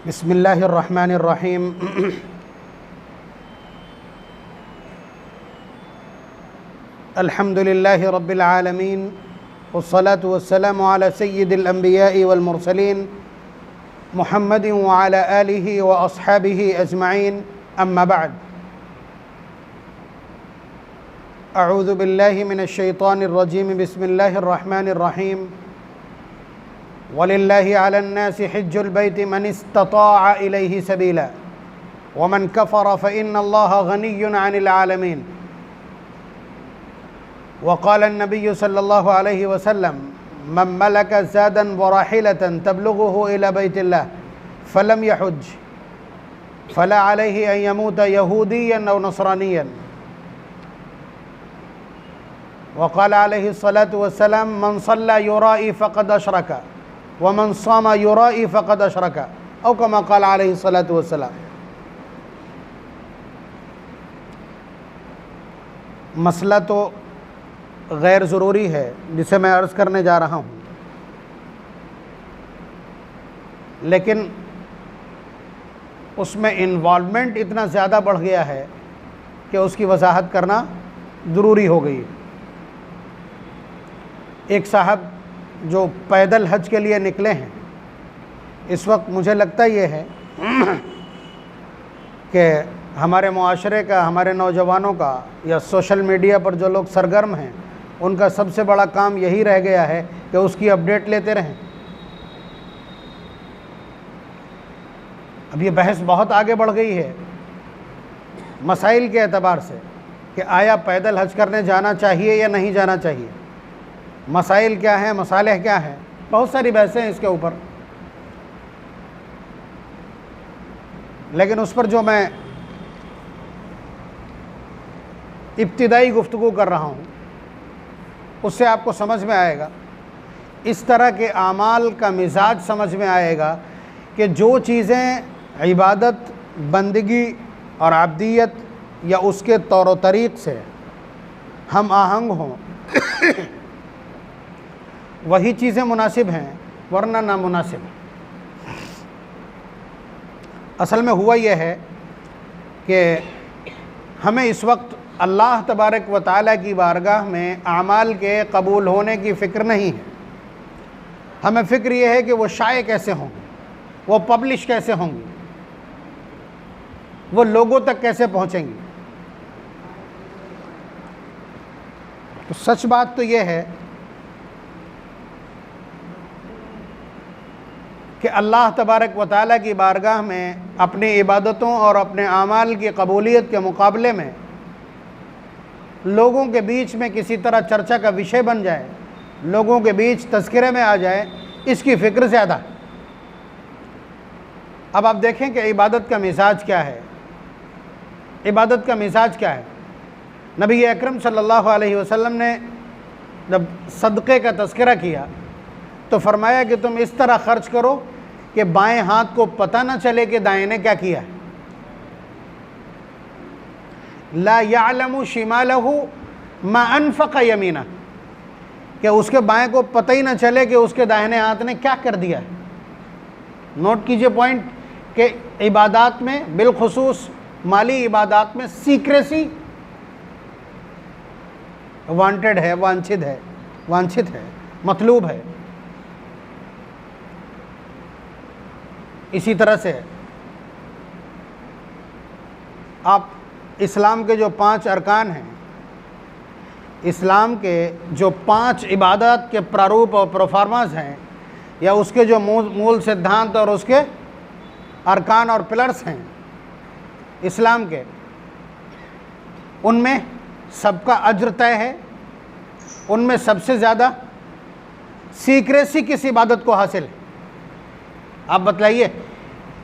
بسم اللہ الرحمن الرحیم الحمد للہ رب العالمین والصلاة والسلام على سید الانبیاء والمرسلین محمد وعلى آلہ واصحابہ اجمعین اما بعد اعوذ باللہ من الشیطان الرجیم بسم اللہ الرحمن الرحیم وَلِلَّهِ عَلَى النَّاسِ حِجُّ الْبَيْتِ مَنِ اسْتَطَاعَ إِلَيْهِ سَبِيلًا وَمَنْ كَفَرَ فَإِنَّ اللَّهَ غَنِيٌّ عَنِ الْعَالَمِينَ وقال النبي صلى الله عليه وسلم من ملك زادا وراحلة تبلغه إلى بيت الله فلم يحج فلا عليه أن يموت يهوديا أو نصرانيا وقال عليه الصلاة والسلام من صلى يرائي فقد أشرك ومن صام يرائي فقد أشرك او كما قال عليه الصلاة والسلام۔ مسئلہ تو غیر ضروری ہے جسے میں عرض کرنے جا رہا ہوں، لیکن اس میں انوالومنٹ اتنا زیادہ بڑھ گیا ہے کہ اس کی وضاحت کرنا ضروری ہو گئی۔ ایک صاحب جو پیدل حج کے لیے نکلے ہیں، اس وقت مجھے لگتا یہ ہے کہ ہمارے معاشرے کا، ہمارے نوجوانوں کا یا سوشل میڈیا پر جو لوگ سرگرم ہیں ان کا سب سے بڑا کام یہی رہ گیا ہے کہ اس کی اپڈیٹ لیتے رہیں۔ اب یہ بحث بہت آگے بڑھ گئی ہے مسائل کے اعتبار سے کہ آیا پیدل حج کرنے جانا چاہیے یا نہیں جانا چاہیے، مسائل کیا ہیں، مصالح کیا ہیں، بہت ساری بحثیں ہیں اس کے اوپر۔ لیکن اس پر جو میں ابتدائی گفتگو کر رہا ہوں اس سے آپ کو سمجھ میں آئے گا، اس طرح کے اعمال کا مزاج سمجھ میں آئے گا کہ جو چیزیں عبادت، بندگی اور عبدیت یا اس کے طور و طریق سے ہم آہنگ ہوں وہی چیزیں مناسب ہیں ورنہ نامناسب ہیں۔ اصل میں ہوا یہ ہے کہ ہمیں اس وقت اللہ تبارک و تعالیٰ کی بارگاہ میں اعمال کے قبول ہونے کی فکر نہیں ہے، ہمیں فکر یہ ہے کہ وہ شائع کیسے ہوں گے، وہ پبلش کیسے ہوں گی، وہ لوگوں تک کیسے پہنچیں گی۔ تو سچ بات تو یہ ہے کہ اللہ تبارک و تعالیٰ کی بارگاہ میں اپنی عبادتوں اور اپنے اعمال کی قبولیت کے مقابلے میں لوگوں کے بیچ میں کسی طرح چرچا کا وشے بن جائے، لوگوں کے بیچ تذکرے میں آ جائے، اس کی فکر زیادہ ہے۔ اب آپ دیکھیں کہ عبادت کا مزاج کیا ہے، عبادت کا مزاج کیا ہے۔ نبی اکرم صلی اللہ علیہ وسلم نے جب صدقے کا تذکرہ کیا تو فرمایا کہ تم اس طرح خرچ کرو کہ بائیں ہاتھ کو پتہ نہ چلے کہ دائیں نے کیا کیا ہے۔ لا يعلم شمالہ ما انفق یمینہ، کہ اس کے بائیں کو پتہ ہی نہ چلے کہ اس کے داہنے ہاتھ نے کیا کر دیا ہے۔ نوٹ کیجئے پوائنٹ کہ عبادات میں، بالخصوص مالی عبادات میں، سیکریسی وانٹڈ ہے، وانچھت ہے، مطلوب ہے۔ اسی طرح سے آپ اسلام کے جو 5 ارکان ہیں، اسلام کے جو 5 عبادات کے پراروپ اور پروفارماز ہیں، یا اس کے جو مول سدھانت اور اس کے ارکان اور پلرز ہیں اسلام کے، ان میں سب کا اجر طے ہے۔ ان میں سب سے زیادہ سیکریسی کس عبادت کو حاصل ہے؟ آپ بتلائیے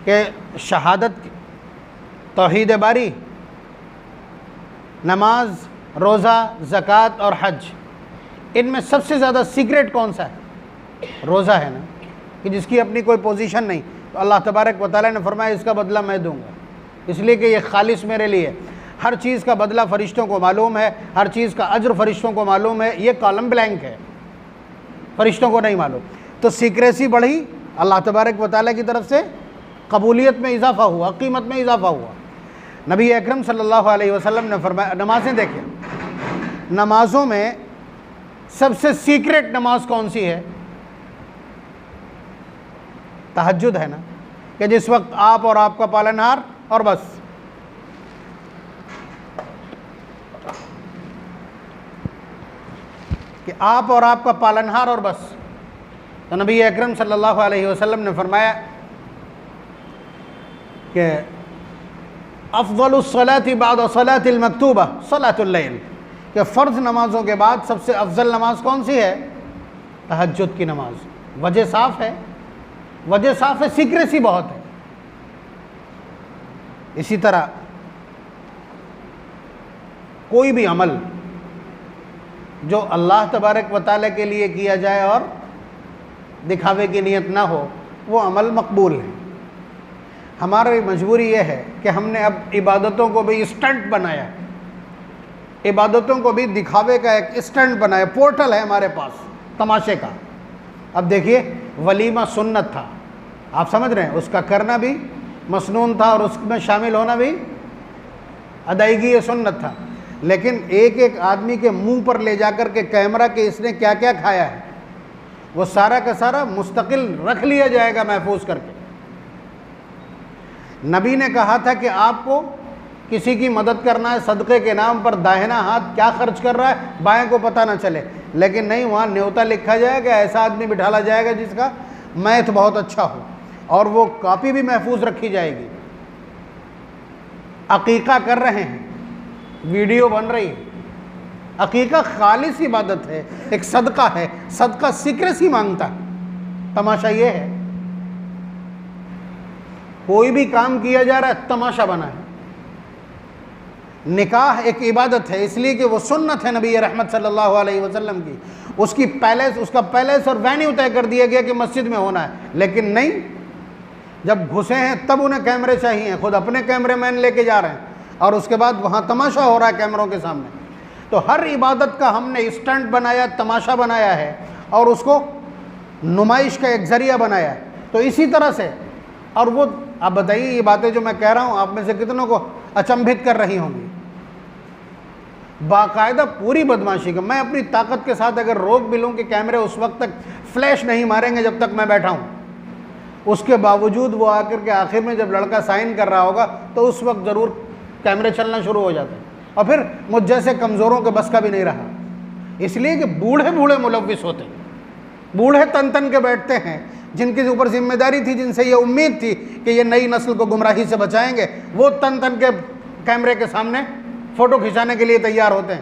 کہ شہادت، توحید باری، نماز، روزہ، زکوٰۃ اور حج، ان میں سب سے زیادہ سیکریٹ کون سا ہے؟ روزہ ہے نا، کہ جس کی اپنی کوئی پوزیشن نہیں، تو اللہ تبارک و تعالیٰ نے فرمایا اس کا بدلہ میں دوں گا، اس لیے کہ یہ خالص میرے لیے۔ ہر چیز کا بدلہ فرشتوں کو معلوم ہے، ہر چیز کا اجر فرشتوں کو معلوم ہے، یہ کالم بلینک ہے، فرشتوں کو نہیں معلوم۔ تو سیکریسی بڑھی اللہ تبارک و تعالیٰ کی طرف سے، قبولیت میں اضافہ ہوا، قیمت میں اضافہ ہوا۔ نبی اکرم صلی اللہ علیہ وسلم نے فرمایا، نمازیں دیکھیں، نمازوں میں سب سے سیکریٹ نماز کون سی ہے؟ تہجد ہے نا، کہ جس وقت آپ اور آپ کا پالنہار اور بس، کہ آپ اور آپ کا پالنہار اور بس۔ تو نبی اکرم صلی اللہ علیہ وسلم نے فرمایا کہ افضل الصلاة بعد صلاة المکتوبہ صلاة اللیل، کہ فرض نمازوں کے بعد سب سے افضل نماز کون سی ہے؟ تہجد کی نماز۔ وجہ صاف ہے، وجہ صاف ہے، سیکریسی بہت ہے۔ اسی طرح کوئی بھی عمل جو اللہ تبارک و تعالیٰ کے لیے کیا جائے اور دکھاوے کی نیت نہ ہو، وہ عمل مقبول ہے۔ ہماری مجبوری یہ ہے کہ ہم نے اب عبادتوں کو بھی اسٹنٹ بنایا، عبادتوں کو بھی دکھاوے کا ایک اسٹنٹ بنایا، پورٹل ہے ہمارے پاس تماشے کا۔ اب دیکھیے، ولیمہ سنت تھا، آپ سمجھ رہے ہیں، اس کا کرنا بھی مسنون تھا اور اس میں شامل ہونا بھی ادائیگی سنت تھا، لیکن ایک ایک آدمی کے منہ پر لے جا کر کے کیمرہ کے اس نے کیا کیا کھایا ہے وہ سارا کا سارا مستقل رکھ لیا جائے گا محفوظ کر کے۔ نبی نے کہا تھا کہ آپ کو کسی کی مدد کرنا ہے صدقے کے نام پر، داہنا ہاتھ کیا خرچ کر رہا ہے بائیں کو پتہ نہ چلے، لیکن نہیں، وہاں نیوتا لکھا جائے گا، ایسا آدمی بٹھالا جائے گا جس کا میتھ بہت اچھا ہو، اور وہ کاپی بھی محفوظ رکھی جائے گی۔ عقیقہ کر رہے ہیں، ویڈیو بن رہی ہے، عقیقہ خالص عبادت ہے، ایک صدقہ ہے، صدقہ سیکریسی مانگتا ہے۔ تماشا یہ ہے، کوئی بھی کام کیا جا رہا ہے تماشا بنا ہے۔ نکاح ایک عبادت ہے، اس لیے کہ وہ سنت ہے نبی رحمت صلی اللہ علیہ وسلم کی، اس کا پیلس اور وینیو طے کر دیا گیا کہ مسجد میں ہونا ہے، لیکن نہیں، جب گھسے ہیں تب انہیں کیمرے چاہیے، خود اپنے کیمرے مین لے کے جا رہے ہیں، اور اس کے بعد وہاں تماشا ہو رہا ہے کیمروں کے سامنے۔ تو ہر عبادت کا ہم نے اسٹنٹ بنایا، تماشا بنایا ہے، اور اس کو نمائش کا ایک ذریعہ بنایا ہے۔ تو اسی طرح سے، اور وہ آپ بتائیے، یہ باتیں جو میں کہہ رہا ہوں آپ میں سے کتنوں کو اچنبھت کر رہی ہوں گی، باقاعدہ پوری بدماشی کا۔ میں اپنی طاقت کے ساتھ اگر روک بھی لوں کہ کیمرے اس وقت تک فلیش نہیں ماریں گے جب تک میں بیٹھا ہوں، اس کے باوجود وہ آ کر کے آخر میں جب لڑکا سائن کر رہا ہوگا تو اس وقت ضرور کیمرے چلنا شروع ہو جاتے ہیں، اور پھر مجھ جیسے کمزوروں کے بس کا بھی نہیں رہا، اس لیے کہ بوڑھے ملوث ہوتے ہیں، بوڑھے تن تن کے بیٹھتے ہیں، جن کے اوپر ذمہ داری تھی، جن سے یہ امید تھی کہ یہ نئی نسل کو گمراہی سے بچائیں گے، وہ تن تن کے کیمرے کے سامنے فوٹو کھنچانے کے لیے تیار ہوتے ہیں۔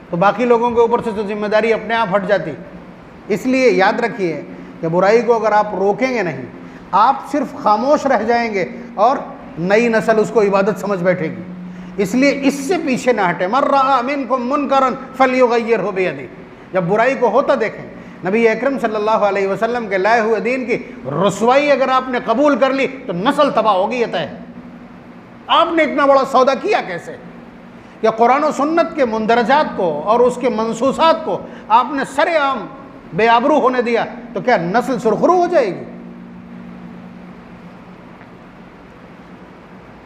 تو باقی لوگوں کے اوپر سے تو ذمہ داری اپنے آپ ہٹ جاتی۔ اس لیے یاد رکھیے کہ برائی کو اگر آپ روکیں گے نہیں، آپ صرف خاموش رہ جائیں گے اور نئی نسل اس کو عبادت سمجھ بیٹھے گی۔ اس لیے اس سے پیچھے نہ ہٹیں۔ من رأى منکم منکرا فلیغیرہ بیدہ، جب برائی کو ہوتا دیکھیں، نبی اکرم صلی اللہ علیہ وسلم کے لائے ہوئے دین کی رسوائی اگر آپ نے قبول کر لی تو نسل تباہ ہوگی، یہ طے ہے۔ آپ نے اتنا بڑا سودا کیا کیسے کہ قرآن و سنت کے مندرجات کو اور اس کے منصوصات کو آپ نے سر عام بے آبرو ہونے دیا، تو کیا نسل سرخرو ہو جائے گی؟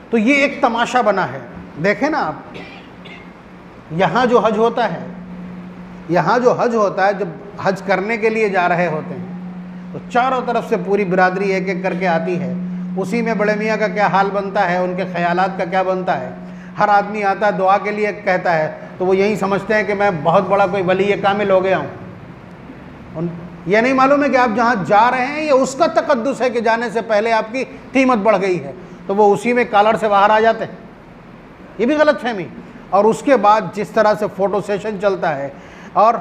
تو یہ ایک تماشا بنا ہے۔ دیکھیں نا آپ، یہاں جو حج ہوتا ہے، جب حج کرنے کے لیے جا رہے ہوتے ہیں تو چاروں طرف سے پوری برادری ایک ایک کر کے آتی ہے، اسی میں بڑے میاں کا کیا حال بنتا ہے، ان کے خیالات کا کیا بنتا ہے۔ ہر آدمی آتا ہے، دعا کے لیے کہتا ہے، تو وہ یہی سمجھتے ہیں کہ میں بہت بڑا کوئی ولی کامل ہو گیا ہوں۔ یہ نہیں معلوم ہے کہ آپ جہاں جا رہے ہیں یہ اس کا تقدس ہے کہ جانے سے پہلے آپ کی قیمت بڑھ گئی ہے، تو وہ اسی میں کالر سے باہر آ جاتے ہیں۔ یہ بھی غلط فہمی۔ اور اس کے بعد جس طرح سے فوٹو سیشن چلتا ہے اور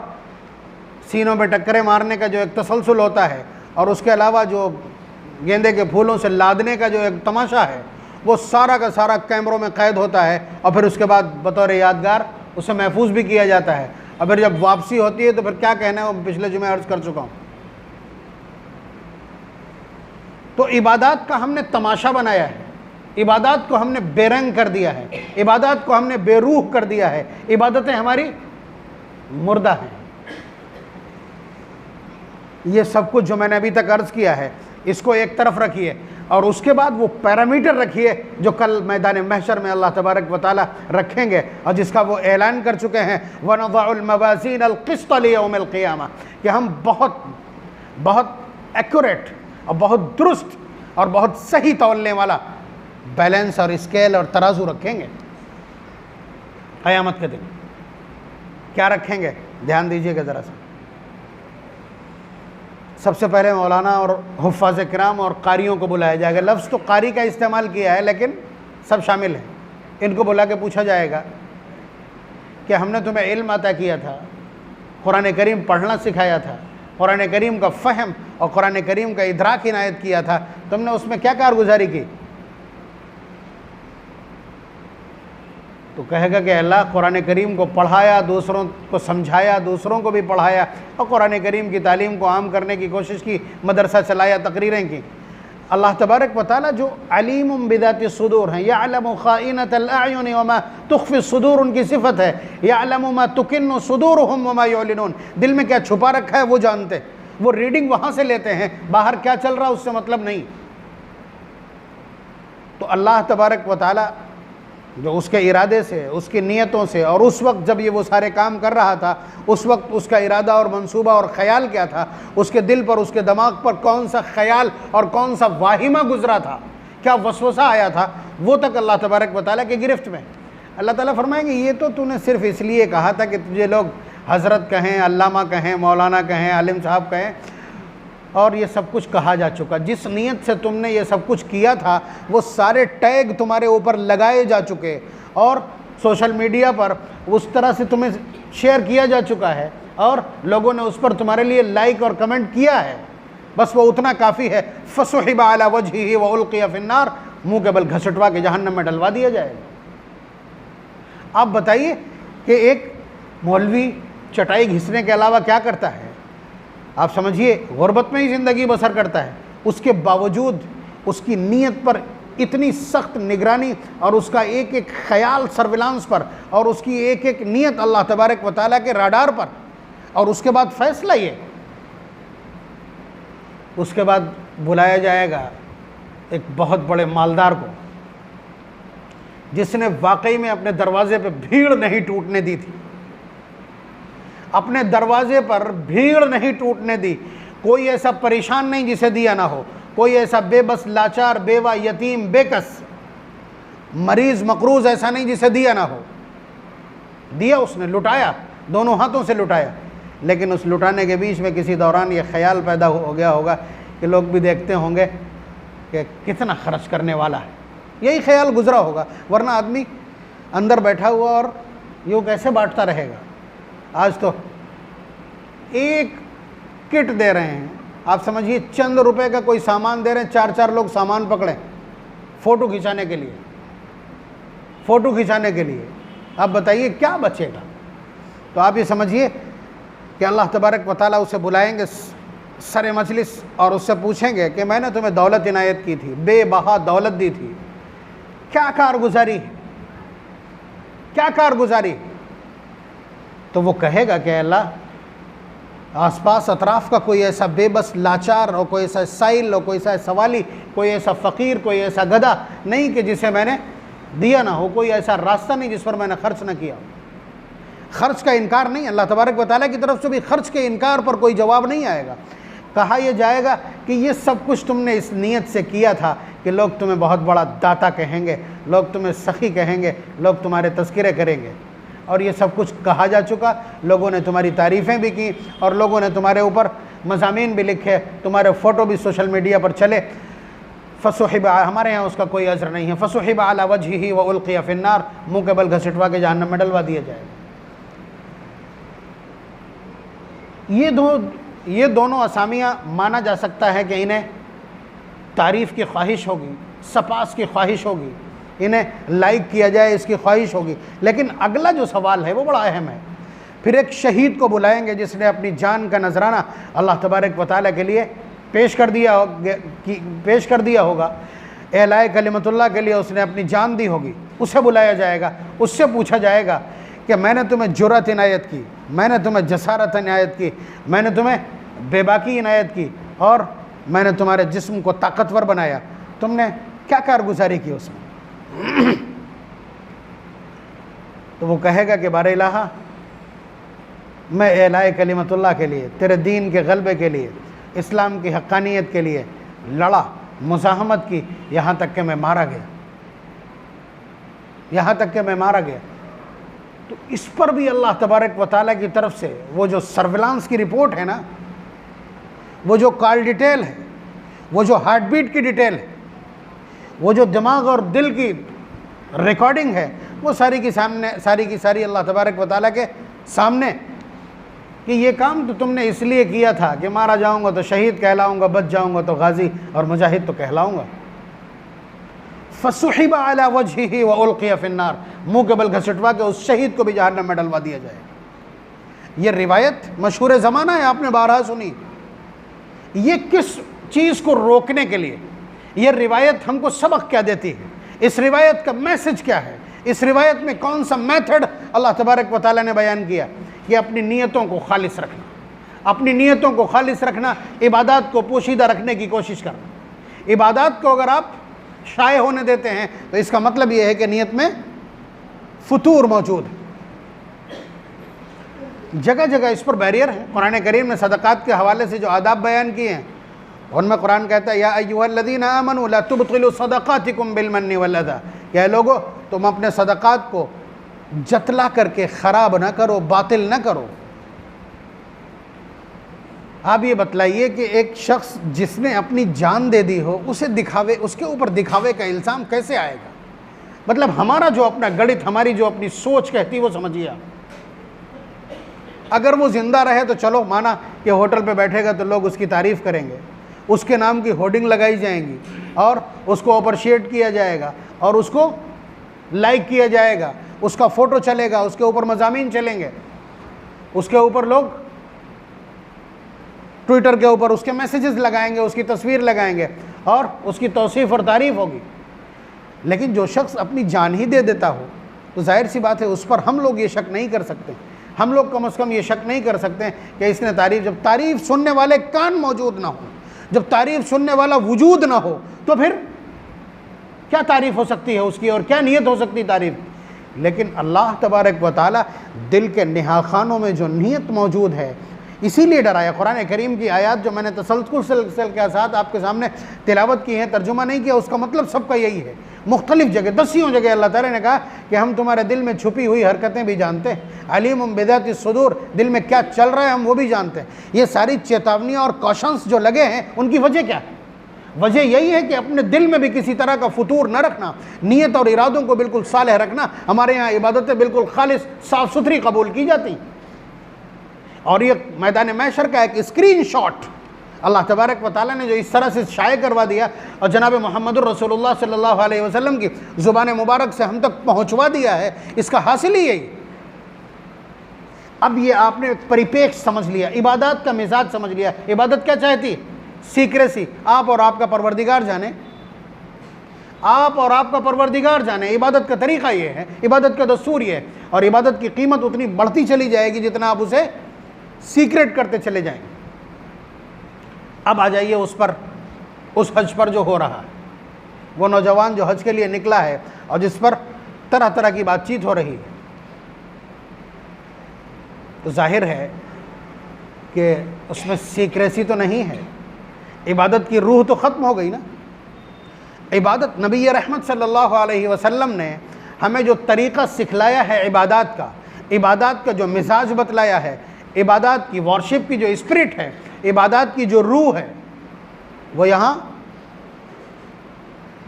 سینوں پہ ٹکرے مارنے کا جو ایک تسلسل ہوتا ہے، اور اس کے علاوہ جو گیندے کے پھولوں سے لادنے کا جو ایک تماشا ہے، وہ سارا کا سارا کیمروں میں قید ہوتا ہے، اور پھر اس کے بعد بطور یادگار اسے محفوظ بھی کیا جاتا ہے، اور پھر جب واپسی ہوتی ہے تو پھر کیا کہنا ہے، وہ پچھلے جمعے عرض کر چکا ہوں۔ تو عبادات کا ہم نے تماشا بنایا ہے، عبادات کو ہم نے بے رنگ کر دیا ہے، عبادات کو ہم نے بے روح کر دیا ہے، عبادتیں ہماری مردہ ہیں۔ یہ سب کچھ جو میں نے ابھی تک عرض کیا ہے، اس کو ایک طرف رکھیے، اور اس کے بعد وہ پیرامیٹر رکھیے جو کل میدان محشر میں اللہ تبارک و تعالی رکھیں گے، اور جس کا وہ اعلان کر چکے ہیں وَنَضَعُ الْمَوَازِينَ الْقِسْطَ لِيَوْمِ الْقِيَامَةِ، کہ ہم بہت ایکوریٹ اور بہت درست اور بہت صحیح تولنے والا بیلنس اور اسکیل اور ترازو رکھیں گے قیامت کے دن۔ کیا رکھیں گے؟ دھیان دیجئے گا ذرا سا۔ سب سے پہلے مولانا اور حفاظ کرام اور قاریوں کو بلایا جائے گا۔ لفظ تو قاری کا استعمال کیا ہے لیکن سب شامل ہیں۔ ان کو بلا کے پوچھا جائے گا کہ ہم نے تمہیں علم عطا کیا تھا، قرآن کریم پڑھنا سکھایا تھا، قرآن کریم کا فہم اور قرآن کریم کا ادراک عنایت کیا تھا، تم نے اس میں کیا کارگزاری کی؟ تو کہے گا کہ اللہ قرآن کریم کو پڑھایا، دوسروں کو سمجھایا، دوسروں کو بھی پڑھایا، اور قرآن کریم کی تعلیم کو عام کرنے کی کوشش کی، مدرسہ چلایا، تقریریں کی۔ اللہ تبارک و تعالیٰ جو علیم بذات الصدور ہیں، یعلم خائنۃ الاعین وما تخفی الصدور ان کی صفت ہے، یعلم ما تکن صدورہم وما یعلنون، دل میں کیا چھپا رکھا ہے وہ جانتے، وہ ریڈنگ وہاں سے لیتے ہیں، باہر کیا چل رہا اس سے مطلب نہیں۔ تو اللہ تبارک و تعالیٰ جو اس کے ارادے سے، اس کی نیتوں سے، اور اس وقت جب یہ وہ سارے کام کر رہا تھا اس وقت اس کا ارادہ اور منصوبہ اور خیال کیا تھا، اس کے دل پر، اس کے دماغ پر کون سا خیال اور کون سا واہمہ گزرا تھا، کیا وسوسہ آیا تھا، وہ تک اللہ تبارک و تعالیٰ کی گرفت میں۔ اللہ تعالیٰ فرمائیں گے یہ تو نے صرف اس لیے کہا تھا کہ تجھے لوگ حضرت کہیں، علامہ کہیں، مولانا کہیں، عالم صاحب کہیں، اور یہ سب کچھ کہا جا چکا۔ جس نیت سے تم نے یہ سب کچھ کیا تھا وہ سارے ٹیگ تمہارے اوپر لگائے جا چکے، اور سوشل میڈیا پر اس طرح سے تمہیں شیئر کیا جا چکا ہے، اور لوگوں نے اس پر تمہارے لیے لائک اور کمنٹ کیا ہے، بس وہ اتنا کافی ہے۔ فَسُحِبَ عَلَى وَجْهِهِ وَأُلْقِيَ فِي النَّارِ، منہ کے بل گھسٹوا کے جہنم میں ڈلوا دیا جائے گا۔ آپ بتائیے کہ ایک مولوی چٹائی گھسنے کے علاوہ کیا کرتا ہے؟ آپ سمجھیے غربت میں ہی زندگی بسر کرتا ہے، اس کے باوجود اس کی نیت پر اتنی سخت نگرانی، اور اس کا ایک ایک خیال سرویلانس پر، اور اس کی ایک ایک نیت اللہ تبارک و تعالیٰ کے راڈار پر، اور اس کے بعد فیصلہ یہ، اس کے بعد بلایا جائے گا ایک بہت بڑے مالدار کو جس نے واقعی میں اپنے دروازے پہ بھیڑ نہیں ٹوٹنے دی تھی، اپنے دروازے پر بھیڑ نہیں ٹوٹنے دی، کوئی ایسا پریشان نہیں جسے دیا نہ ہو، کوئی ایسا بے بس، لاچار، بیوہ، یتیم، بے کس، مریض، مقروض ایسا نہیں جسے دیا نہ ہو۔ دیا اس نے، لٹایا، دونوں ہاتھوں سے لٹایا، لیکن اس لٹانے کے بیچ میں کسی دوران یہ خیال پیدا ہو گیا ہوگا کہ لوگ بھی دیکھتے ہوں گے کہ کتنا خرچ کرنے والا ہے، یہی خیال گزرا ہوگا، ورنہ آدمی اندر بیٹھا ہوا اور یوں کیسے بانٹتا رہے گا۔ آج تو ایک کٹ دے رہے ہیں، آپ سمجھیے چند روپے کا کوئی سامان دے رہے ہیں، چار چار لوگ سامان پکڑیں فوٹو کھنچانے کے لیے، فوٹو کھنچانے کے لیے، آپ بتائیے کیا بچے گا؟ تو آپ یہ سمجھیے کہ اللہ تبارک و تعالیٰ اسے بلائیں گے سر مجلس، اور اس سے پوچھیں گے کہ میں نے تمہیں دولت عنایت کی تھی، بے بہا دولت دی تھی، کیا کارگزاری، کیا کارگزاری؟ تو وہ کہے گا کہ اللہ آس پاس اطراف کا کوئی ایسا بے بس، لاچار، اور کوئی ایسا سائل، اور کوئی ایسا سوالی، کوئی ایسا فقیر، کوئی ایسا گدھا نہیں کہ جسے میں نے دیا نہ ہو، کوئی ایسا راستہ نہیں جس پر میں نے خرچ نہ کیا۔ خرچ کا انکار نہیں، اللہ تبارک و تعالیٰ کی طرف سے بھی خرچ کے انکار پر کوئی جواب نہیں آئے گا۔ کہا یہ جائے گا کہ یہ سب کچھ تم نے اس نیت سے کیا تھا کہ لوگ تمہیں بہت بڑا داتا کہیں گے، لوگ تمہیں سخی کہیں گے، لوگ تمہارے تذکرے کریں گے، اور یہ سب کچھ کہا جا چکا، لوگوں نے تمہاری تعریفیں بھی کی، اور لوگوں نے تمہارے اوپر مضامین بھی لکھے، تمہارے فوٹو بھی سوشل میڈیا پر چلے۔ فَسُحِبَ، ہمارے یہاں اس کا کوئی عذر نہیں ہے، فَسُحِبَ عَلَى وَجْهِهِ وَأُلْقِيَ فِي النَّارِ، منہ کے بل گھسٹوا کے جہنم میں ڈلوا دیا جائے گا۔ یہ دونوں اسامیاں مانا جا سکتا ہے کہ انہیں تعریف کی خواہش ہوگی، سپاس کی خواہش ہوگی، انہیں لائک کیا جائے اس کی خواہش ہوگی، لیکن اگلا جو سوال ہے وہ بڑا اہم ہے۔ پھر ایک شہید کو بلائیں گے جس نے اپنی جان کا نذرانہ اللہ تبارک و تعالیٰ کے لیے پیش کر دیا ہوگا، اعلاء کلمت اللہ کے لیے اس نے اپنی جان دی ہوگی، اسے بلایا جائے گا، اس سے پوچھا جائے گا کہ میں نے تمہیں جرأت عنایت کی، میں نے تمہیں جسارت عنایت کی، میں نے تمہیں بے باکی عنایت کی، اور میں نے تمہارے جسم کو طاقتور بنایا، تم نے کیا کارگزاری کی اس میں؟ تو وہ کہے گا کہ بار الہ، میں اعلاء کلمت اللہ کے لیے، تیرے دین کے غلبے کے لیے، اسلام کی حقانیت کے لیے لڑا، مزاحمت کی، یہاں تک کہ میں مارا گیا، یہاں تک کہ میں مارا گیا۔ تو اس پر بھی اللہ تبارک و تعالیٰ کی طرف سے وہ جو سرویلانس کی رپورٹ ہے نا، وہ جو کال ڈیٹیل ہے، وہ جو ہارٹ بیٹ کی ڈیٹیل ہے، وہ جو دماغ اور دل کی ریکارڈنگ ہے، وہ ساری کی ساری اللہ تبارک و تعالیٰ کے سامنے، کہ یہ کام تو تم نے اس لیے کیا تھا کہ مارا جاؤں گا تو شہید کہلاؤں گا، بچ جاؤں گا تو غازی اور مجاہد تو کہلاؤں گا۔ فَسُحِبَ عَلَى وَجْهِهِ وَأُلْقِيَ فِي النَّارِ، منہ کے بل گھسٹوا کے اس شہید کو بھی جہنم میں ڈلوا دیا جائے۔ یہ روایت مشہور زمانہ ہے، آپ نے بارہا سنی۔ یہ کس چیز کو روکنے کے لیے، یہ روایت ہم کو سبق کیا دیتی ہے؟ اس روایت کا میسج کیا ہے؟ اس روایت میں کون سا میتھڈ اللہ تبارک و تعالیٰ نے بیان کیا؟ کہ اپنی نیتوں کو خالص رکھنا، اپنی نیتوں کو خالص رکھنا، عبادات کو پوشیدہ رکھنے کی کوشش کرنا۔ عبادات کو اگر آپ شائع ہونے دیتے ہیں تو اس کا مطلب یہ ہے کہ نیت میں فتور موجود ہے۔ جگہ جگہ اس پر بیریئر ہے۔ قرآن کریم نے صدقات کے حوالے سے جو آداب بیان کیے ہیں، ان میں قرآن کہتا ہے یا ایھا الذین آمنوا لا تبطلوا صدقاتکم بالمن والاذی، کہ اے لوگو تم اپنے صدقات کو جتلا کر کے خراب نہ کرو، باطل نہ کرو۔ آپ یہ بتلائیے کہ ایک شخص جس نے اپنی جان دے دی ہو، اس کے اوپر دکھاوے کا الزام کیسے آئے گا؟ مطلب ہمارا جو اپنا گڑت، ہماری جو اپنی سوچ کہتی وہ سمجھیے آپ۔ اگر وہ زندہ رہے تو چلو مانا کہ ہوٹل پہ بیٹھے گا تو لوگ اس کی تعریف کریں گے، اس کے نام کی ہورڈنگ لگائی جائیں گی اور اس کو اپریشیٹ کیا جائے گا اور اس کو لائک کیا جائے گا، اس کا فوٹو چلے گا، اس کے اوپر مضامین چلیں گے، اس کے اوپر لوگ ٹویٹر کے اوپر اس کے میسیجز لگائیں گے، اس کی تصویر لگائیں گے اور اس کی توصیف اور تعریف ہوگی۔ لیکن جو شخص اپنی جان ہی دے دیتا ہو تو ظاہر سی بات ہے اس پر ہم لوگ یہ شک نہیں کر سکتے، ہم لوگ کم از کم یہ شک نہیں کر سکتے کہ اس نے تعریف، جب تعریف سننے والے کان موجود نہ ہو، جب تعریف سننے والا وجود نہ ہو تو پھر کیا تعریف ہو سکتی ہے اس کی اور کیا نیت ہو سکتی تعریف؟ لیکن اللہ تبارک و تعالی دل کے نہا خانوں میں جو نیت موجود ہے اسی لیے ڈرایا۔ قرآن کریم کی آیات جو میں نے تسلسل کے ساتھ آپ کے سامنے تلاوت کی ہیں، ترجمہ نہیں کیا، اس کا مطلب سب کا یہی ہے۔ مختلف جگہ، دسیوں جگہ اللہ تعالیٰ نے کہا کہ ہم تمہارے دل میں چھپی ہوئی حرکتیں بھی جانتے ہیں، علیم بذات الصدور، دل میں کیا چل رہا ہے ہم وہ بھی جانتے ہیں۔ یہ ساری چیتاونیاں اور کوشنس جو لگے ہیں ان کی وجہ کیا ہے؟ وجہ یہی ہے کہ اپنے دل میں بھی کسی طرح کا فتور نہ رکھنا، نیت اور ارادوں کو بالکل صالح رکھنا۔ ہمارے یہاں عبادتیں بالکل خالص صاف ستھری قبول کی جاتی ہیں، اور یہ میدان محشر کا ایک اسکرین شاٹ اللہ تبارک و تعالیٰ نے جو اس طرح سے شائع کروا دیا اور جناب محمد الرسول اللہ صلی اللہ علیہ وسلم کی زبان مبارک سے ہم تک پہنچوا دیا ہے، اس کا حاصل ہی یہی۔ اب یہ آپ نے پریپیکش سمجھ لیا، عبادات کا مزاج سمجھ لیا۔ عبادت کیا چاہتی؟ سیکریسی، آپ اور آپ کا پروردگار جانے، آپ اور آپ کا پروردگار جانے۔ عبادت کا طریقہ یہ ہے، عبادت کا دستور یہ ہے، اور عبادت کی قیمت اتنی بڑھتی چلی جائے گی جتنا آپ اسے سیکریٹ کرتے چلے جائیں گے۔ اب آ جائیے اس پر، اس حج پر جو ہو رہا ہے، وہ نوجوان جو حج کے لیے نکلا ہے اور جس پر طرح طرح کی بات چیت ہو رہی ہے، تو ظاہر ہے کہ اس میں سیکریسی تو نہیں ہے، عبادت کی روح تو ختم ہو گئی نا۔ عبادت، نبی رحمت صلی اللہ علیہ وسلم نے ہمیں جو طریقہ سکھلایا ہے عبادات کا جو مزاج بتلایا ہے، عبادات کی ورشپ کی جو اسپرٹ ہے، عبادات کی جو روح ہے، وہ یہاں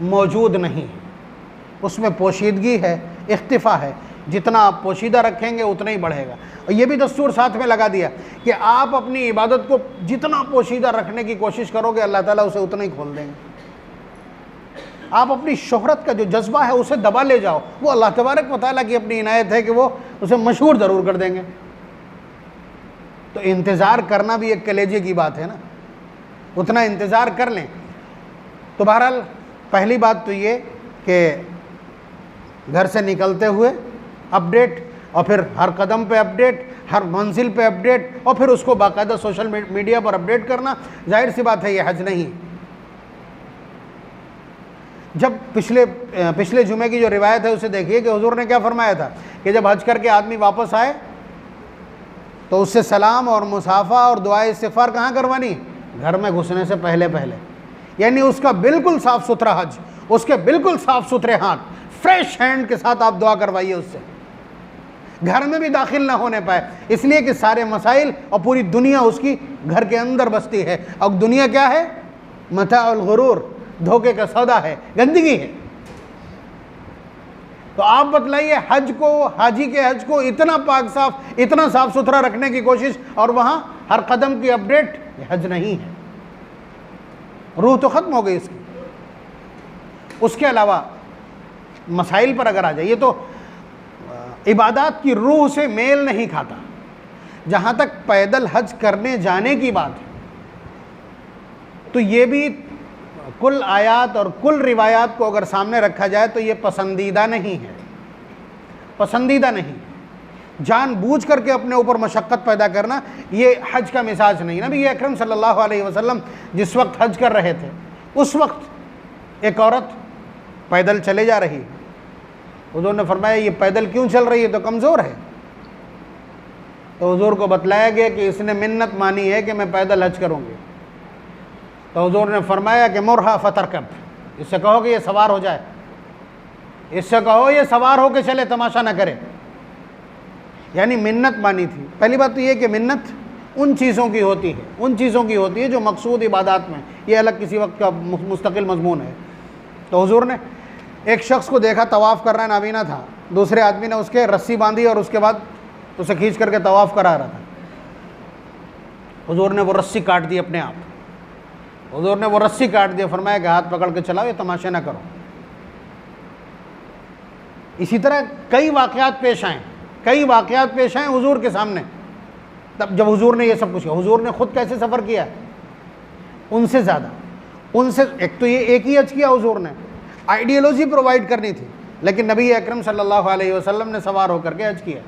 موجود نہیں۔ اس میں پوشیدگی ہے، اختفا ہے، جتنا آپ پوشیدہ رکھیں گے اتنا ہی بڑھے گا۔ اور یہ بھی دستور ساتھ میں لگا دیا کہ آپ اپنی عبادت کو جتنا پوشیدہ رکھنے کی کوشش کرو گے اللہ تعالیٰ اسے اتنا ہی کھول دیں گے۔ آپ اپنی شہرت کا جو جذبہ ہے اسے دبا لے جاؤ، وہ اللہ تبارک و تعالیٰ کی اپنی عنایت ہے کہ وہ اسے مشہور ضرور کر دیں گے۔ تو انتظار کرنا بھی ایک کلیجے کی بات ہے نا، اتنا انتظار کر لیں۔ تو بہرحال پہلی بات تو یہ کہ گھر سے نکلتے ہوئے اپڈیٹ، اور پھر ہر قدم پہ اپڈیٹ، ہر منزل پہ اپڈیٹ، اور پھر اس کو باقاعدہ سوشل میڈیا پر اپڈیٹ کرنا، ظاہر سی بات ہے یہ حج نہیں۔ جب پچھلے جمعے کی جو روایت ہے اسے دیکھیے کہ حضور نے کیا فرمایا تھا کہ جب حج کر کے آدمی واپس آئے تو اس سے سلام اور مصافحہ اور دعائے استغفار کہاں کروانی؟ گھر میں گھسنے سے پہلے یعنی اس کا بالکل صاف ستھرا حج، اس کے بالکل صاف ستھرے ہاتھ، فریش ہینڈ کے ساتھ آپ دعا کروائیے اس سے، گھر میں بھی داخل نہ ہونے پائے، اس لیے کہ سارے مسائل اور پوری دنیا اس کی گھر کے اندر بستی ہے، اور دنیا کیا ہے؟ متاع الغرور، دھوکے کا سودا ہے، گندگی ہے۔ تو آپ بتلائیے حاجی کے حج کو اتنا پاک صاف، اتنا صاف ستھرا رکھنے کی کوشش، اور وہاں ہر قدم کی اپڈیٹ، یہ حج نہیں ہے، روح تو ختم ہو گئی اس کی۔ اس کے علاوہ مسائل پر اگر آ جائیے تو عبادات کی روح سے میل نہیں کھاتا۔ جہاں تک پیدل حج کرنے جانے کی بات ہے تو یہ بھی کل آیات اور کل روایات کو اگر سامنے رکھا جائے تو یہ پسندیدہ نہیں ہے، پسندیدہ نہیں۔ جان بوجھ کر کے اپنے اوپر مشقت پیدا کرنا یہ حج کا مزاج نہیں۔ نبی اکرم صلی اللہ علیہ وسلم جس وقت حج کر رہے تھے اس وقت ایک عورت پیدل چلے جا رہی، حضور نے فرمایا یہ پیدل کیوں چل رہی ہے؟ تو کمزور ہے۔ تو حضور کو بتلایا گیا کہ اس نے منت مانی ہے کہ میں پیدل حج کروں گی۔ تو حضور نے فرمایا کہ مرہا فترکب، اس سے کہو کہ یہ سوار ہو جائے، اس سے کہو یہ سوار ہو کے چلے، تماشا نہ کرے۔ یعنی منت مانی تھی۔ پہلی بات تو یہ کہ منت ان چیزوں کی ہوتی ہے جو مقصود عبادات میں، یہ الگ کسی وقت کا مستقل مضمون ہے۔ تو حضور نے ایک شخص کو دیکھا طواف کر رہا ہے، نابینا تھا، دوسرے آدمی نے اس کے رسی باندھی اور اس کے بعد اسے کھینچ کر کے طواف کرا رہا تھا۔ حضور نے وہ رسی کاٹ دی اپنے آپ، حضور نے وہ رسی کاٹ دی، فرمایا کہ ہاتھ پکڑ کے چلاؤ، یہ تماشے نہ کرو۔ اسی طرح کئی واقعات پیش آئیں حضور کے سامنے، تب جب حضور نے یہ سب کچھ کیا۔ حضور نے خود کیسے سفر کیا؟ ان سے زیادہ، ان سے ایک تو یہ ایک ہی حج کیا حضور نے، آئیڈیالوجی پرووائڈ کرنی تھی، لیکن نبی اکرم صلی اللہ علیہ وسلم نے سوار ہو کر کے حج کیا،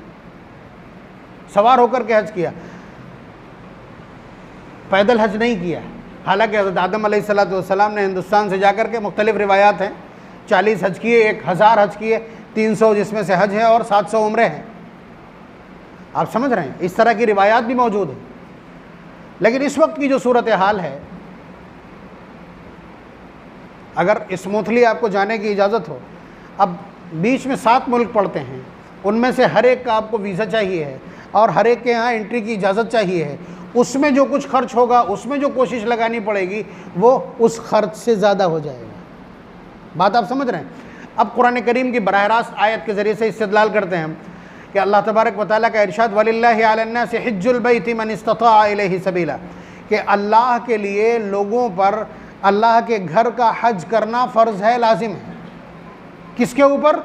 پیدل حج نہیں کیا۔ حالانکہ حضرت آدم علیہ السلام نے ہندوستان سے جا کر کے، مختلف روایات ہیں، 40 حج کیے، 1000 حج کیے، 300 جس میں سے حج ہے اور 700 عمرے ہیں۔ آپ سمجھ رہے ہیں، اس طرح کی روایات بھی موجود ہیں۔ لیکن اس وقت کی جو صورتحال ہے، اگر اسموتھلی آپ کو جانے کی اجازت ہو، اب بیچ میں 7 ملک پڑتے ہیں، ان میں سے ہر ایک کا آپ کو ویزا چاہیے ہے اور ہر ایک کے یہاں انٹری کی اجازت چاہیے ہے، اس میں جو کچھ خرچ ہوگا، اس میں جو کوشش لگانی پڑے گی، وہ اس خرچ سے زیادہ ہو جائے گا۔ بات آپ سمجھ رہے ہیں؟ اب قرآن کریم کی براہ راست آیت کے ذریعے سے استدلال کرتے ہیں کہ اللہ تبارک و تعالیٰ کا ارشاد وَلِلَّهِ عَلَى النَّاسِ حِجُّ الْبَيْتِ مَنِ اسْتَطَاعَ إِلَيْهِ سَبِيلًا، کہ اللہ کے لیے لوگوں پر اللہ کے گھر کا حج کرنا فرض ہے، لازم ہے۔ کس کے اوپر؟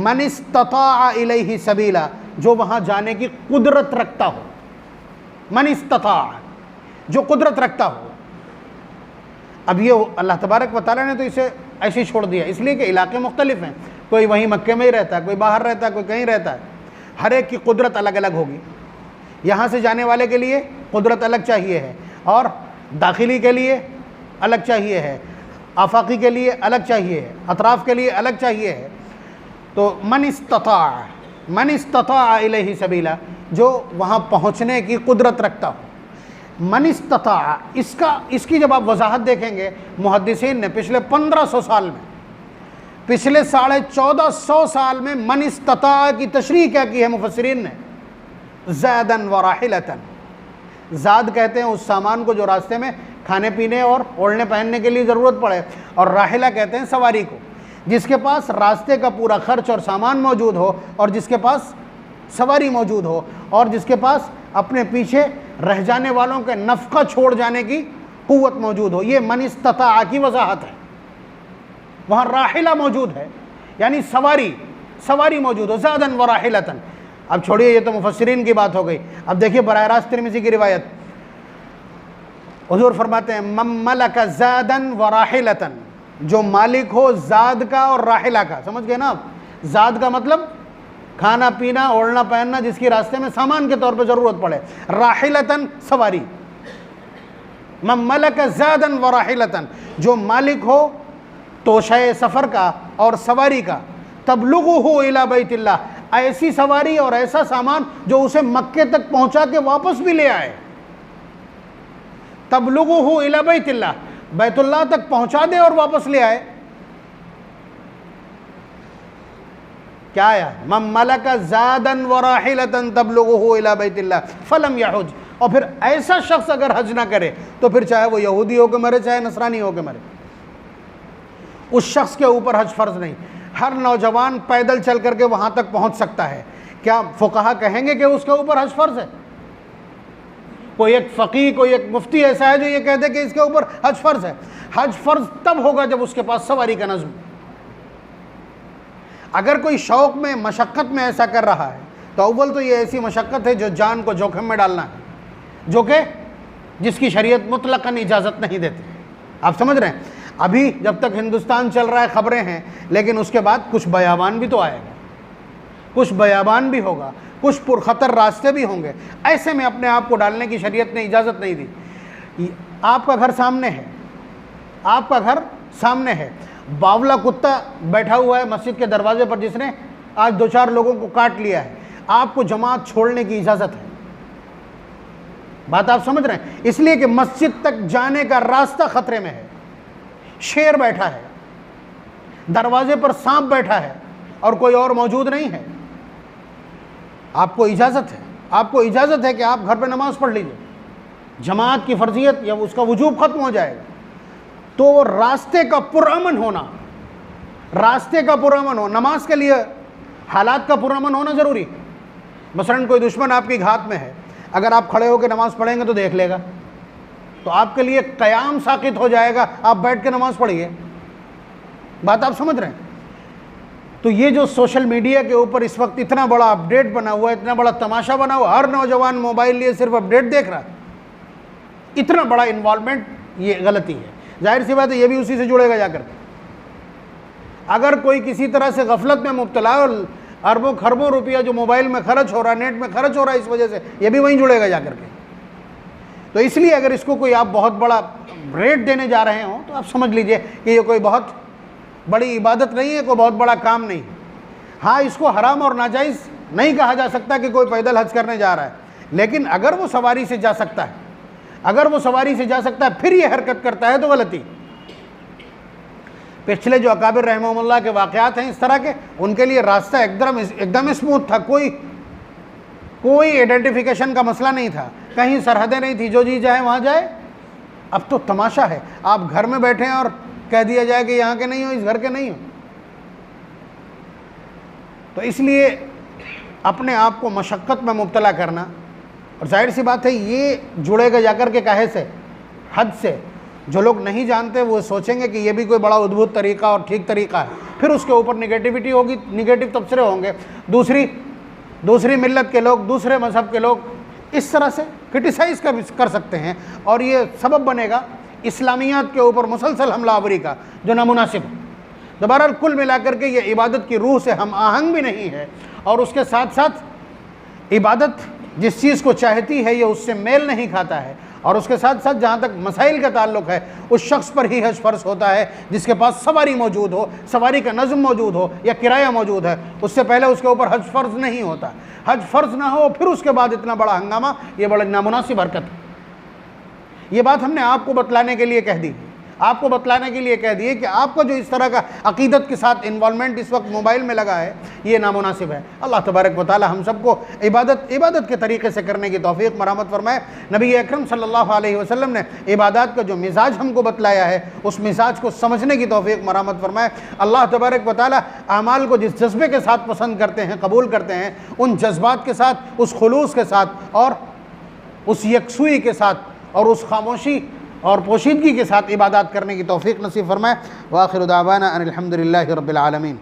من استطاع الیہ سبیلا، جو وہاں جانے کی قدرت رکھتا ہو، من استطاع، جو قدرت رکھتا ہو۔ اب یہ اللہ تبارک و تعالیٰ نے تو اسے ایسے ہی چھوڑ دیا، اس لیے کہ علاقے مختلف ہیں، کوئی وہیں مکے میں ہی رہتا ہے، کوئی باہر رہتا ہے، کوئی کہیں رہتا ہے، ہر ایک کی قدرت الگ الگ ہوگی۔ یہاں سے جانے والے کے لیے قدرت الگ چاہیے ہے، اور داخلی کے لیے الگ چاہیے ہے، آفاقی کے لیے الگ چاہیے ہے، اطراف کے لیے الگ چاہیے ہے۔ تو من استطاع الیہ سبیلا، جو وہاں پہنچنے کی قدرت رکھتا ہو۔ من استطاع، اس کی جب آپ وضاحت دیکھیں گے، محدثین نے پچھلے 1500 سال میں، پچھلے 1450 سال میں من استطاع کی تشریح کیا کی ہے مفسرین نے؟ زادن وراحلتن، زاد کہتے ہیں اس سامان کو جو راستے میں کھانے پینے اور اوڑھنے پہننے کے لیے ضرورت پڑے، اور راحلہ کہتے ہیں سواری کو، جس کے پاس راستے کا پورا خرچ اور سامان موجود ہو، اور جس کے پاس سواری موجود ہو، اور جس کے پاس اپنے پیچھے رہ جانے والوں کے نفقہ چھوڑ جانے کی قوت موجود ہو۔ یہ من استطاع کی وضاحت ہے۔ وہاں راحلہ موجود ہے، یعنی سواری موجود ہو، زادن وراحلتن۔ اب چھوڑیے، یہ تو مفسرین کی بات ہو گئی۔ اب دیکھیے براہ راست ترمذی کی روایت، حضور فرماتے ہیں من ملک زادن وراحلتن، جو مالک ہو زاد کا اور راحلہ کا۔ سمجھ گئے نا آپ؟ زاد کا مطلب کھانا پینا اوڑھنا پہننا جس کی راستے میں سامان کے طور پہ ضرورت پڑے. راحلتن سواری، من ملک زادن و راحلتن جو مالک ہو توشہ سفر کا اور سواری کا. تبلغہ الی بیت اللہ ایسی سواری اور ایسا سامان جو اسے مکے تک پہنچا کے واپس بھی لے آئے. تبلغہ الی بیت اللہ بیت اللہ تک پہنچا دے اور واپس لے آئے. کیا آیا؟ من ملک زادن و راحلتن تبلغہ الی بیت اللہ فلم یحج. اور پھر ایسا شخص اگر حج نہ کرے تو پھر چاہے وہ یہودی ہو کے مرے چاہے نصرانی ہو کے مرے، اس شخص کے اوپر حج فرض نہیں. ہر نوجوان پیدل چل کر کے وہاں تک پہنچ سکتا ہے. کیا فقہا کہیں گے کہ اس کے اوپر حج فرض ہے؟ کوئی ایک فقیہ کوئی ایک مفتی ایسا ہے جو یہ کہتے کہ اس کے اوپر حج فرض ہے؟ حج فرض تب ہوگا جب اس کے پاس سواری کا نظم. اگر کوئی شوق میں مشقت میں ایسا کر رہا ہے تو اول تو یہ ایسی مشقت ہے جو جان کو جوخم میں ڈالنا ہے، جو کہ جس کی شریعت مطلقاً اجازت نہیں دیتی. آپ سمجھ رہے ہیں؟ ابھی جب تک ہندوستان چل رہا ہے خبریں ہیں، لیکن اس کے بعد کچھ بیابان بھی تو آئے گا، کچھ بیابان بھی ہوگا، کچھ پرخطر راستے بھی ہوں گے. ایسے میں اپنے آپ کو ڈالنے کی شریعت نے اجازت نہیں دی. آپ کا گھر سامنے ہے، آپ کا گھر سامنے ہے، باولا کتا بیٹھا ہوا ہے مسجد کے دروازے پر جس نے آج 2-4 لوگوں کو کاٹ لیا ہے. آپ کو جماعت چھوڑنے کی اجازت ہے. بات آپ سمجھ رہے ہیں؟ اس لیے کہ مسجد تک جانے کا راستہ خطرے میں ہے. شیر بیٹھا ہے، دروازے پر سانپ بیٹھا ہے اور کوئی اور موجود نہیں ہے. آپ کو اجازت ہے، آپ کو اجازت ہے کہ آپ گھر پہ نماز پڑھ لیجئے. جماعت کی فرضیت یا اس کا وجوب ختم ہو جائے گا. تو راستے کا پرامن ہونا، راستے کا پرامن ہو، نماز کے لیے حالات کا پرامن ہونا ضروری. مثلا کوئی دشمن آپ کی گھات میں ہے، اگر آپ کھڑے ہو کے نماز پڑھیں گے تو دیکھ لے گا، تو آپ کے لیے قیام ساقط ہو جائے گا. آپ بیٹھ کے نماز پڑھیے. بات آپ سمجھ رہے ہیں؟ تو یہ جو سوشل میڈیا کے اوپر اس وقت اتنا بڑا اپڈیٹ بنا ہوا ہے، اتنا بڑا تماشا بنا ہوا، ہر نوجوان موبائل لیے صرف اپڈیٹ دیکھ رہا ہے، اتنا بڑا انوالومنٹ، یہ غلطی ہے. ظاہر سی بات ہے یہ بھی اسی سے جڑے گا جا کر کے. اگر کوئی کسی طرح سے غفلت میں مبتلا ہے اور اربوں خربوں روپیہ جو موبائل میں خرچ ہو رہا ہے، نیٹ میں خرچ ہو رہا ہے، اس وجہ سے یہ بھی وہیں جڑے گا جا کر کے. تو اس لیے اگر اس کو کوئی آپ بہت بڑا ریٹ دینے جا رہے ہوں تو آپ سمجھ لیجئے کہ یہ کوئی بہت بڑی عبادت نہیں ہے، کوئی بہت بڑا کام نہیں. ہاں اس کو حرام اور ناجائز نہیں کہا جا سکتا کہ کوئی پیدل حج کرنے جا رہا ہے، لیکن اگر وہ سواری سے جا سکتا ہے، اگر وہ سواری سے جا سکتا ہے پھر یہ حرکت کرتا ہے تو غلطی. پچھلے جو اکابر رحمہم اللہ کے واقعات ہیں اس طرح کے، ان کے لیے راستہ ایک دم اسموتھ تھا، کوئی ایڈنٹیفیکیشن کا مسئلہ نہیں تھا، کہیں سرحدیں نہیں تھی، جو جی جائے وہاں جائے. اب تو تماشا ہے، آپ گھر میں بیٹھے ہیں اور کہہ دیا جائے کہ یہاں کے نہیں ہو، اس گھر کے نہیں ہو. تو اس لیے اپنے آپ کو مشقت میں مبتلا کرنا، اور ظاہر سی بات ہے یہ جڑے گا جا کر کے کہے سے، حد سے. جو لوگ نہیں جانتے وہ سوچیں گے کہ یہ بھی کوئی بڑا ادبھت طریقہ اور ٹھیک طریقہ ہے، پھر اس کے اوپر نگیٹیوٹی ہوگی، نگیٹو تبصرے ہوں گے. دوسری ملت کے لوگ، دوسرے مذہب کے لوگ اس طرح سے کرٹیسائز کر سکتے ہیں، اور یہ سبب بنے گا اسلامیات کے اوپر مسلسل حملہ آوری کا جو نامناسب ہے. دوبارہ کل ملا کر کے یہ عبادت کی روح سے ہم آہنگ بھی نہیں ہے، اور اس کے ساتھ ساتھ عبادت جس چیز کو چاہتی ہے یہ اس سے میل نہیں کھاتا ہے. اور اس کے ساتھ ساتھ جہاں تک مسائل کا تعلق ہے اس شخص پر ہی حج فرض ہوتا ہے جس کے پاس سواری موجود ہو، سواری کا نظم موجود ہو یا کرایہ موجود ہے. اس سے پہلے اس کے اوپر حج فرض نہیں ہوتا. حج فرض نہ ہو پھر اس کے بعد اتنا بڑا ہنگامہ، یہ بڑا نامناسب حرکت ہے. یہ بات ہم نے آپ کو بتلانے کے لیے کہہ دی، آپ کو بتلانے کے لیے کہہ دیے کہ آپ کا جو اس طرح کا عقیدت کے ساتھ انوالومنٹ اس وقت موبائل میں لگا ہے یہ نامناسب ہے. اللہ تبارک و تعالی ہم سب کو عبادت کے طریقے سے کرنے کی توفیق مرحمت فرمائے. نبی اکرم صلی اللہ علیہ وسلم نے عبادات کا جو مزاج ہم کو بتلایا ہے اس مزاج کو سمجھنے کی توفیق مرحمت فرمائے. اللہ تبارک و تعالی اعمال کو جس جذبے کے ساتھ پسند کرتے ہیں، قبول کرتے ہیں، ان جذبات کے ساتھ، اس خلوص کے ساتھ اور اس یکسوئی کے ساتھ اور اس خاموشی اور پوشیدگی کے ساتھ عبادات کرنے کی توفیق نصیب فرمائے. وآخر دعوانا ان الحمد للہ رب العالمین.